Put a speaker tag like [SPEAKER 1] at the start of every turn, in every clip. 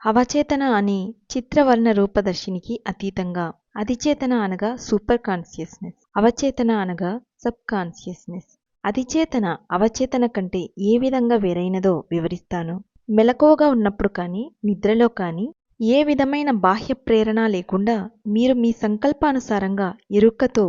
[SPEAKER 1] అవచేతన అనే చిత్రవర్ణ రూపదర్శినికి అతీతంగా అధిచేతన అనగా సూపర్ కాన్షియస్నెస్, అవచేతన అనగా సబ్ కాన్షియస్నెస్. అధిచేతన అవచేతన కంటే ఏ విధంగా వేరైనదో వివరిస్తాను. మెలకువగా ఉన్నప్పుడు కానీ నిద్రలో కానీ ఏ విధమైన బాహ్య ప్రేరణ లేకుండా మీరు మీ సంకల్పానుసారంగా ఎరుకతో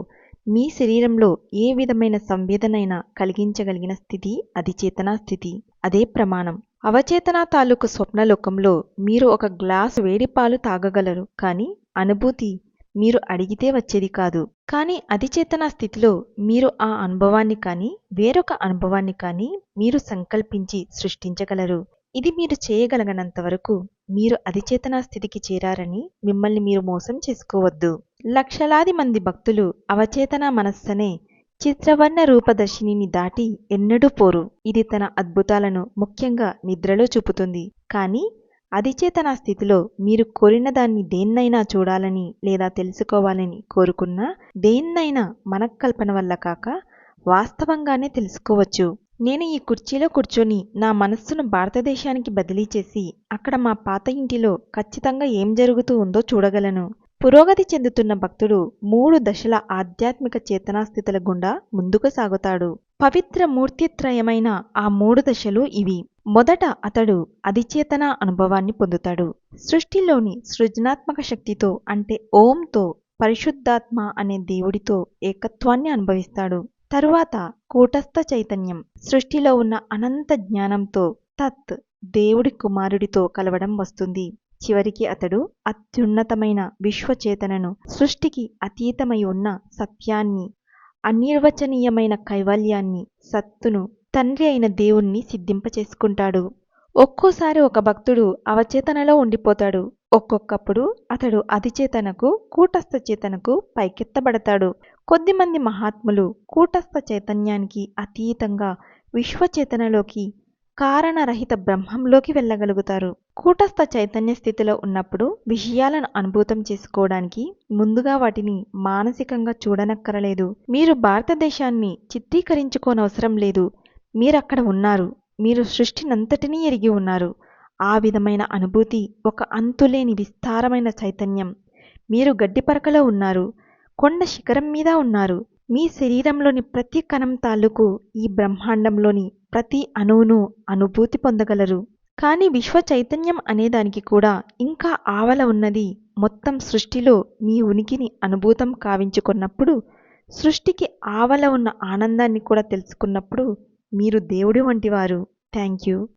[SPEAKER 1] మీ శరీరంలో ఏ విధమైన సంవేదనైనా కలిగించగలిగిన స్థితి అధిచేతనా స్థితి. అదే ప్రమాణం. అవచేతన తాలూకు స్వప్నలోకంలో మీరు ఒక గ్లాసు వేడి పాలు తాగగలరు, కానీ అనుభూతి మీరు అడిగితే వచ్చేది కాదు. కానీ అధిచేతన స్థితిలో మీరు ఆ అనుభవాన్ని కానీ వేరొక అనుభవాన్ని కానీ మీరు సంకల్పించి సృష్టించగలరు. ఇది మీరు చేయగలగనంత వరకు మీరు అధిచేతన స్థితికి చేరారని మిమ్మల్ని మీరు మోసం చేసుకోవద్దు. లక్షలాది మంది భక్తులు అవచేతన మనస్సనే చిత్రవర్ణ రూపదర్శినిని దాటి ఎన్నడూ పోరు. ఇది తన అద్భుతాలను ముఖ్యంగా నిద్రలో చూపుతుంది. కానీ అధిచేతన స్థితిలో మీరు కోరిన దాన్ని దేన్నైనా చూడాలని లేదా తెలుసుకోవాలని కోరుకున్నా దేన్నైనా మనక్కల్పన వల్ల కాక వాస్తవంగానే తెలుసుకోవచ్చు. నేను ఈ కుర్చీలో కూర్చొని నా మనస్సును భారతదేశానికి బదిలీ చేసి అక్కడ మా పాత ఇంటిలో ఖచ్చితంగా ఏం జరుగుతూ ఉందో చూడగలను. పురోగతి చెందుతున్న భక్తుడు 3 దశల ఆధ్యాత్మిక చేతనాస్థితుల గుండా ముందుకు సాగుతాడు. పవిత్ర మూర్తిత్రయమైన ఆ 3 దశలు ఇవి. మొదట అతడు అధిచేతన అనుభవాన్ని పొందుతాడు. సృష్టిలోని సృజనాత్మక శక్తితో అంటే ఓంతో, పరిశుద్ధాత్మ అనే దేవుడితో ఏకత్వాన్ని అనుభవిస్తాడు. తరువాత కూటస్థ చైతన్యం సృష్టిలో ఉన్న అనంత జ్ఞానంతో తత్ దేవుడి కుమారుడితో కలవడం వస్తుంది. చివరికి అతడు అత్యున్నతమైన విశ్వచేతనను, సృష్టికి అతీతమై ఉన్న సత్యాన్ని, అనిర్వచనీయమైన కైవల్యాన్ని, సత్తును, తండ్రి అయిన దేవుణ్ణి సిద్ధింపచేసుకుంటాడు. ఒక్కోసారి ఒక భక్తుడు అవచేతనలో ఉండిపోతాడు. ఒక్కొక్కప్పుడు అతడు అధిచేతనకు, కూటస్థ చేతనకు పైకెత్తబడతాడు. కొద్దిమంది మహాత్ములు కూటస్థ చైతన్యానికి అతీతంగా విశ్వచేతనలోకి, కారణరహిత బ్రహ్మంలోకి వెళ్ళగలుగుతారు. కూటస్థ చైతన్య స్థితిలో ఉన్నప్పుడు విషయాలను అనుభూతం చేసుకోవడానికి ముందుగా వాటిని మానసికంగా చూడనక్కరలేదు. మీరు భారతదేశాన్ని చిత్రీకరించుకోనవసరం లేదు. మీరక్కడ ఉన్నారు. మీరు సృష్టినంతటినీ ఎరిగి ఉన్నారు. ఆ విధమైన అనుభూతి ఒక అంతులేని విస్తారమైన చైతన్యం. మీరు గడ్డిపరకలో ఉన్నారు, కొండ శిఖరం మీద ఉన్నారు. మీ శరీరంలోని ప్రతి కణం తాలూకు ఈ బ్రహ్మాండంలోని ప్రతి అణువును అనుభూతి పొందగలరు. కానీ విశ్వ చైతన్యం అనేదానికి కూడా ఇంకా ఆవల ఉన్నది. మొత్తం సృష్టిలో మీ ఉనికిని అనుభూతం కావించుకున్నప్పుడు, సృష్టికి ఆవల ఉన్న ఆనందాన్ని కూడా తెలుసుకున్నప్పుడు మీరు దేవుడి వంటివారు. Thank you.